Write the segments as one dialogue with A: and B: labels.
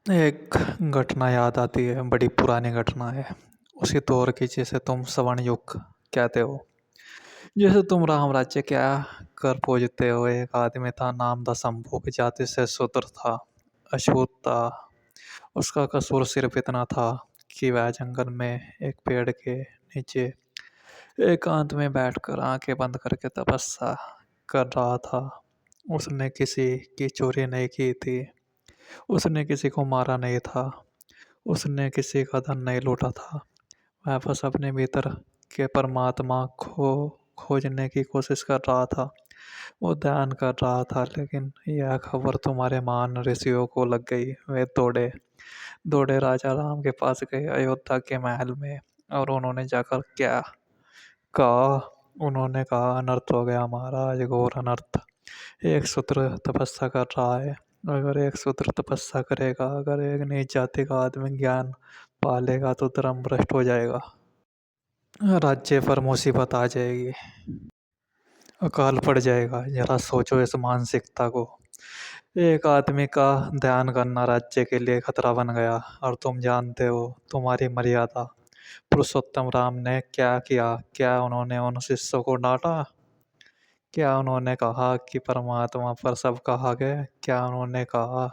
A: एक घटना याद आती है, बड़ी पुरानी घटना है। उसी दौर की जिसे तुम स्वर्ण युग कहते हो। जैसे तुम राम राज्य क्या कर पूजते हो। एक आदमी था, नाम था शंभू, जाति से शूद्र था, अछूत था। उसका कसूर सिर्फ इतना था कि वह जंगल में एक पेड़ के नीचे एकांत में बैठकर आंखें बंद करके तपस्या कर रहा था। उसने किसी की चोरी नहीं की थी, उसने किसी को मारा नहीं था, उसने किसी का धन नहीं लूटा था। वह बस अपने भीतर के परमात्मा को खोजने की कोशिश कर रहा था। वो ध्यान कर रहा था, लेकिन यह खबर तुम्हारे महान ऋषियों को लग गई। वे दौड़े दौड़े राजा राम के पास गए, अयोध्या के महल में। और उन्होंने जाकर क्या कहा? उन्होंने कहा, अनर्थ हो गया महाराज, घोर अनर्थ। एक शूद्र तपस्या कर रहा है। अगर एक शूद्र तपस्या करेगा, अगर एक नीच जाति का आदमी ज्ञान पालेगा तो धर्म भ्रष्ट हो जाएगा, राज्य पर मुसीबत आ जाएगी, अकाल पड़ जाएगा। जरा सोचो इस मानसिकता को। एक आदमी का ध्यान करना राज्य के लिए खतरा बन गया। और तुम जानते हो तुम्हारी मर्यादा। पुरुषोत्तम राम ने क्या किया? क्या उन्होंने उन शिष्यों को डांटा? क्या उन्होंने कहा कि परमात्मा पर सब कहा गया? क्या उन्होंने कहा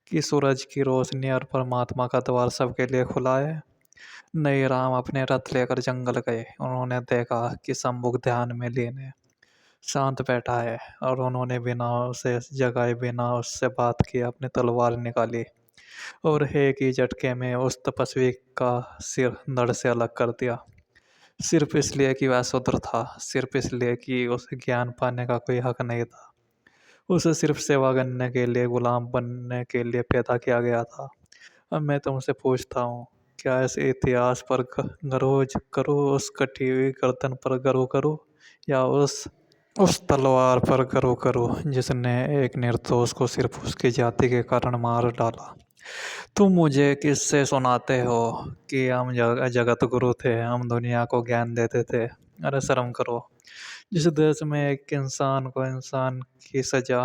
A: कि सूरज की रोशनी और परमात्मा का द्वार सबके लिए खुला है? नहीं, राम अपने रथ लेकर जंगल गए। उन्होंने देखा कि सम्मुख ध्यान में लीन है, शांत बैठा है। और उन्होंने बिना उसे जगाए, बिना उससे बात किए अपनी तलवार निकाली और हे की झटके में उस तपस्वी का सिर धड़ से अलग कर दिया। सिर्फ इसलिए कि वह शूद्र था, सिर्फ इसलिए कि उसे ज्ञान पाने का कोई हक नहीं था। उसे सिर्फ सेवा करने के लिए, गुलाम बनने के लिए पैदा किया गया था। अब मैं तुमसे पूछता हूँ, क्या इस इतिहास पर गर्व करूँ, उस कटी हुई गर्दन पर गर्व करूँ, या उस तलवार पर गर्व करूँ जिसने एक निर्दोष को सिर्फ उसकी जाति के कारण मार डाला? तुम मुझे किससे सुनाते हो कि हम जगत गुरु थे, हम दुनिया को ज्ञान देते थे? अरे शर्म करो। जिस देश में एक इंसान को इंसान की सजा,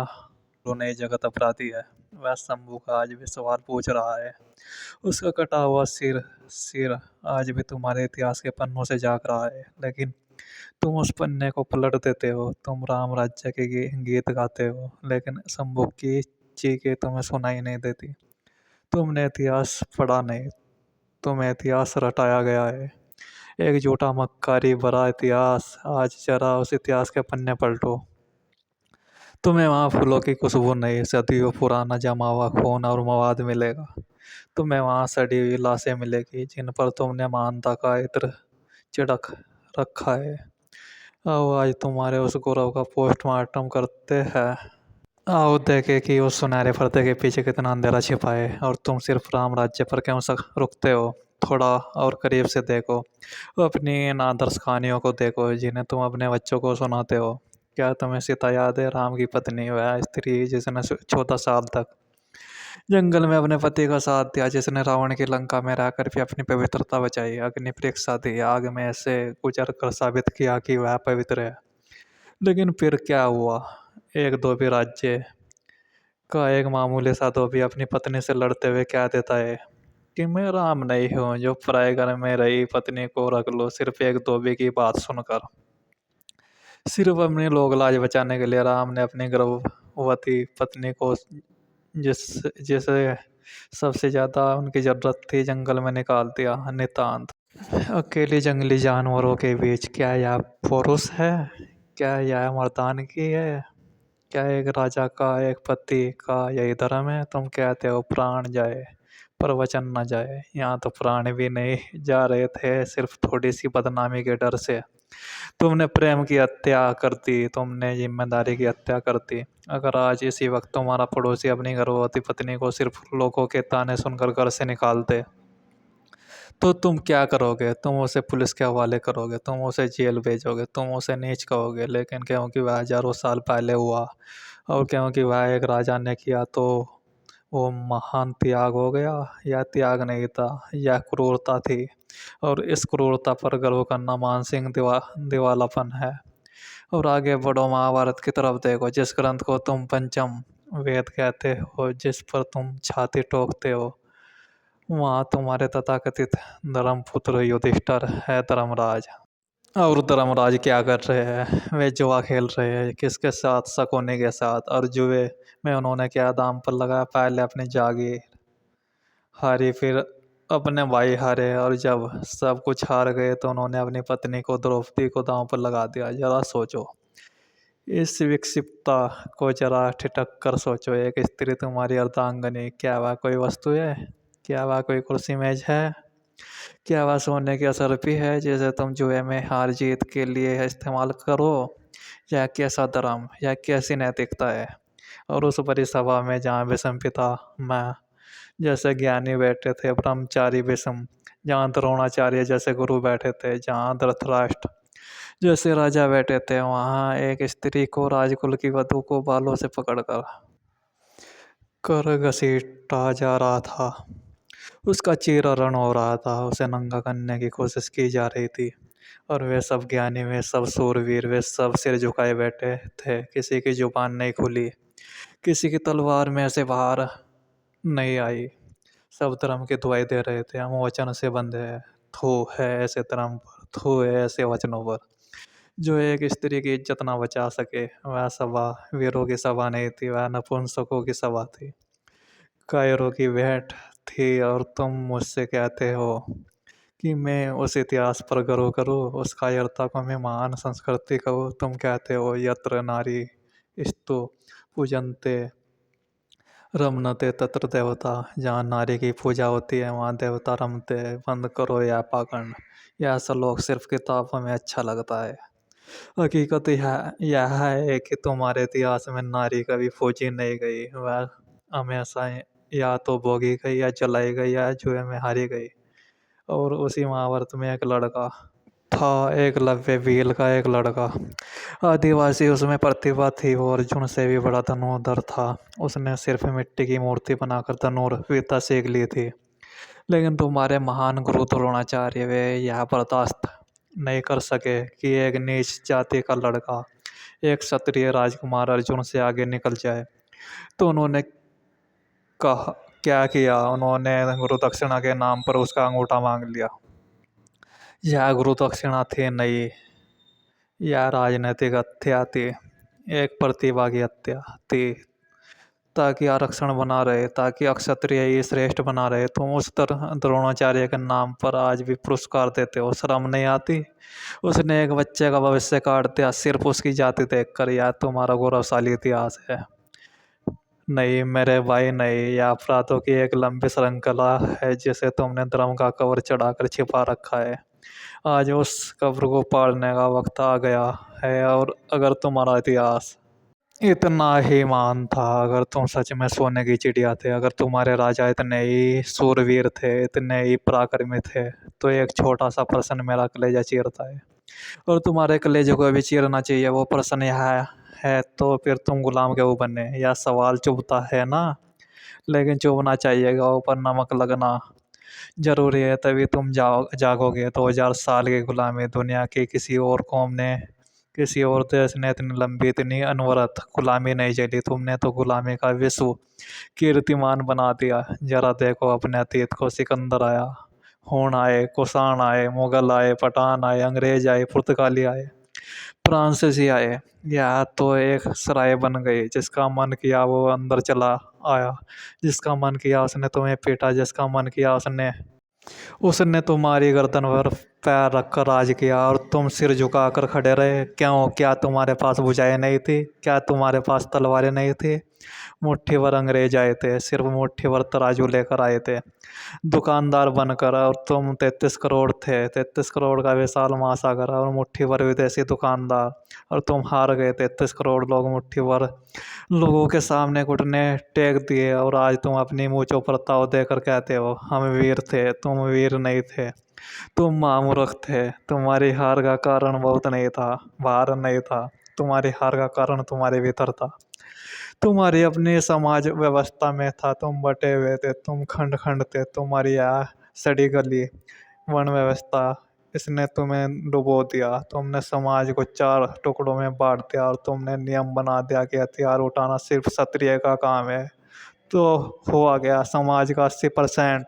A: वो नई जगत अपराधी है, वह शंभू का आज भी सवाल पूछ रहा है। उसका कटा हुआ सिर सिर आज भी तुम्हारे इतिहास के पन्नों से जाग रहा है। लेकिन तुम उस पन्ने को पलट देते हो। तुम राम राज्य के गीत गाते हो, लेकिन शंभू की चीखें तुम्हें सुनाई नहीं देती। तुमने इतिहास पढ़ा नहीं, तुम्हें इतिहास रटाया गया है। एक झूठा मक्कारी भरा इतिहास। आज जरा उस इतिहास के पन्ने पलटो। तुम्हें वहाँ फूलों की खुशबू नहीं, सदियों पुराना जमा हुआ खून और मवाद मिलेगा। तुम्हें वहाँ सड़ी हुई लाशें मिलेगी जिन पर तुमने महानता का इत्र छिड़क रखा है। आओ आज तुम्हारे उस गौरव का पोस्टमार्टम करते हैं। आओ देखे कि उस सुनहरे पर्दे के पीछे कितना अंधेरा छिपा है। और तुम सिर्फ राम राज्य पर क्यों रुकते हो? थोड़ा और करीब से देखो, अपनी इन आदर्श कहानियों को देखो जिन्हें तुम अपने बच्चों को सुनाते हो। क्या तुम्हें सीता याद है, राम की पत्नी, वह स्त्री जिसने 14 साल तक जंगल में अपने पति का साथ दिया, जिसने रावण की लंका में रहकर भी अपनी पवित्रता बचाई, अग्नि परीक्षा दी, आग में ऐसे गुजर कर साबित किया कि वह पवित्र है? लेकिन फिर क्या हुआ? एक धोबी राज्य का एक मामूली सा धोबी अपनी पत्नी से लड़ते हुए क्या देता है कि मैं राम नहीं हूँ जो पराए घर में रही पत्नी को रख लो, सिर्फ एक धोबी की बात सुनकर। सिर्फ अपनी लोग लाज बचाने के लिए राम ने अपनी गर्भवती पत्नी को, जिस जिसे सबसे ज्यादा उनकी जरूरत थी, जंगल में निकाल दिया नितांत अकेले जंगली जानवरों के बीच। क्या यह पुरुष है? क्या यह मर्दानगी है? क्या एक राजा का, एक पति का यही धर्म है? तुम कहते हो प्राण जाए पर वचन न जाए। यहाँ तो प्राण भी नहीं जा रहे थे, सिर्फ थोड़ी सी बदनामी के डर से। तुमने प्रेम की हत्या कर दी, तुमने जिम्मेदारी की हत्या कर दी। अगर आज इसी वक्त तुम्हारा पड़ोसी अपनी गर्भवती पत्नी को सिर्फ लोगों के ताने सुनकर घर से निकाल दे, तो तुम क्या करोगे? तुम उसे पुलिस के हवाले करोगे, तुम उसे जेल भेजोगे, तुम उसे नीच कहोगे। लेकिन क्योंकि वह हजारों साल पहले हुआ और क्योंकि वह एक राजा ने किया, तो वो महान त्याग हो गया। यह त्याग नहीं था, यह क्रूरता थी। और इस क्रूरता पर गर्व करना मानसिक दिवालापन है। और आगे बढ़ो, महाभारत की तरफ देखो, जिस ग्रंथ को तुम पंचम वेद कहते हो, जिस पर तुम छाती ठोकते हो, वहाँ तुम्हारे तथाकथित धर्मपुत्र युधिष्ठिर है धर्मराज। और धर्मराज क्या कर रहे हैं? वे जुआ खेल रहे हैं। किसके साथ? शकुनी के साथ। और जुए में उन्होंने क्या दाम पर लगाया? पहले अपनी जागीर हारी, फिर अपने भाई हारे, और जब सब कुछ हार गए तो उन्होंने अपनी पत्नी को, द्रौपदी को, दांव पर लगा दिया। जरा सोचो, इस विक्षिप्तता को जरा ठिठक कर सोचो। एक स्त्री तुम्हारी अर्धांगनी, क्या वह कोई वस्तु है? क्या वह कोई कुर्सी मेज है? क्या वह सोने की असरफी है जिसे तुम जुए में हार जीत के लिए इस्तेमाल करो? यह कैसा धर्म, यह कैसी नैतिकता है? और उस बड़ी सभा में जहाँ विषम पिता मैं जैसे ज्ञानी बैठे थे, ब्रह्मचारी विषम, जहाँ द्रोणाचार्य जैसे गुरु बैठे थे, जहाँ धृतराष्ट्र जैसे राजा बैठे थे, वहाँ एक स्त्री को, राजकुल की वधु को बालों से पकड़कर कर घसीटा जा रहा था। उसका चेहरा रण हो रहा था। उसे नंगा करने की कोशिश की जा रही थी। और वे सब ज्ञानी, वे सब सूरवीर, वे सब सिर झुकाए बैठे थे। किसी की जुबान नहीं खुली, किसी की तलवार में से बाहर नहीं आई। सब धर्म की दुआई दे रहे थे। हम वचन से बंधे हैं, थू है ऐसे धर्म पर, थू है ऐसे वचनों पर जो एक स्त्री की इज्जत ना बचा सके। वह सभा वीरों की सभा नहीं थी, वह नपुंसकों की सभा थी, कायरों की भेंट थी। और तुम मुझसे कहते हो कि मैं उस इतिहास पर गर्व करूं, उस कायरता को मैं महान संस्कृति कहूँ। तुम कहते हो यत्र नारी स्तु पूजनते रमनते तत्र देवता, जहाँ नारी की पूजा होती है वहाँ देवता रमते हैं। बंद करो यह पाखंड, यह श्लोक सिर्फ किताबों में अच्छा लगता है। हकीकत यह है कि तुम्हारे इतिहास में नारी कभी फौजी नहीं गई। वह हमेशा या तो भोगी गई, या जलाई गई, या जुए में हारी गई। और उसी महाभारत में एक लड़का था, एकलव्य, भील का एक लड़का आदिवासी। उसमें प्रतिभा थी, वो अर्जुन से भी बड़ा धनुर्धर था। उसने सिर्फ मिट्टी की मूर्ति बनाकर धनुर्विद्या सीख ली थी। लेकिन तुम्हारे महान गुरु द्रोणाचार्य वे यह बर्दाश्त नहीं कर सके कि एक नीच जाति का लड़का, एक क्षत्रिय राजकुमार अर्जुन से आगे निकल जाए। तो उन्होंने कहा, क्या किया? उन्होंने गुरु दक्षिणा के नाम पर उसका अंगूठा मांग लिया। यह गुरु दक्षिणा थी नहीं, यह राजनीतिक हत्या थी, एक प्रतिभा की हत्या थी। ताकि आरक्षण बना रहे, ताकि अक्षत्रिय ही श्रेष्ठ बना रहे, तुम उस द्रोणाचार्य के नाम पर आज भी पुरस्कार देते हो। शर्म नहीं आती? उसने एक बच्चे का भविष्य काट दिया सिर्फ उसकी जाति देखकर। यह तुम्हारा गौरवशाली इतिहास है? नहीं मेरे भाई, नहीं। यह अपराधों की एक लंबी श्रृंखला है जिसे तुमने धर्म का कवर चढ़ाकर छिपा रखा है। आज उस कब्र को पाड़ने का वक्त आ गया है। और अगर तुम्हारा इतिहास इतना ही महान था, अगर तुम सच में सोने की चिड़िया थे, अगर तुम्हारे राजा इतने ही सूरवीर थे, इतने ही पराक्रमी थे, तो एक छोटा सा प्रश्न मेरा कलेजा चीरता है। और तुम्हारे कलेजे को भी चीरना चाहिए। वो प्रश्न यह है, तो फिर तुम गुलाम क्यों बने? यह सवाल चुभता है ना? लेकिन चुभना चाहिएगा, ऊपर नमक लगना जरूरी है, तभी तुम जागोगे। 2000 साल की गुलामी, दुनिया की किसी और कौम ने, किसी और देश ने इतनी लंबी, इतनी अनवरत गुलामी नहीं झेली। तुमने तो गुलामी का विश्व कीर्तिमान बना दिया। जरा देखो अपने अतीत को। सिकंदर आया, हूण आए, कुषाण आए, मुगल आए, पठान आए, अंग्रेज आए, पुर्तगाली आए, फ्रांसीसी आए। यह तो एक सराय बन गई। जिसका मन किया वो अंदर चला आया, जिसका मन किया उसने तुम्हें पीटा, जिसका मन किया उसने उसने तुम्हारी गर्दन पर पैर रखकर राज किया। और तुम सिर झुकाकर खड़े रहे। क्यों? क्या तुम्हारे पास भुजाएं नहीं थी? क्या तुम्हारे पास तलवारें नहीं थी? मुट्ठी भर अंग्रेज आए थे, सिर्फ मुट्ठी भर तराजू लेकर आए थे दुकानदार बनकर। और तुम 33 करोड़ थे, 33 करोड़ का विशाल महासागर, और मुट्ठी भर विदेशी दुकानदार। और तुम हार गए। 33 करोड़ लोग मुट्ठी भर लोगों के सामने घुटने टेक दिए। और आज तुम अपनी मूंछों पर ताव देकर कहते हो हम वीर थे। तुम वीर नहीं थे, तुम मामूर्ख थे। तुम्हारी हार का कारण बहुत नहीं था, बाहर नहीं था। तुम्हारी हार का कारण तुम्हारे भीतर था, तुम्हारी अपनी समाज व्यवस्था में था। तुम बटे हुए थे, तुम खंड खंड थे। तुम्हारी यह सड़ी गली वर्ण व्यवस्था, इसने तुम्हें डुबो दिया। तुमने समाज को 4 टुकड़ों में बांट दिया। और तुमने नियम बना दिया कि हथियार उठाना सिर्फ क्षत्रिय का काम है। तो हुआ गया, समाज का 80%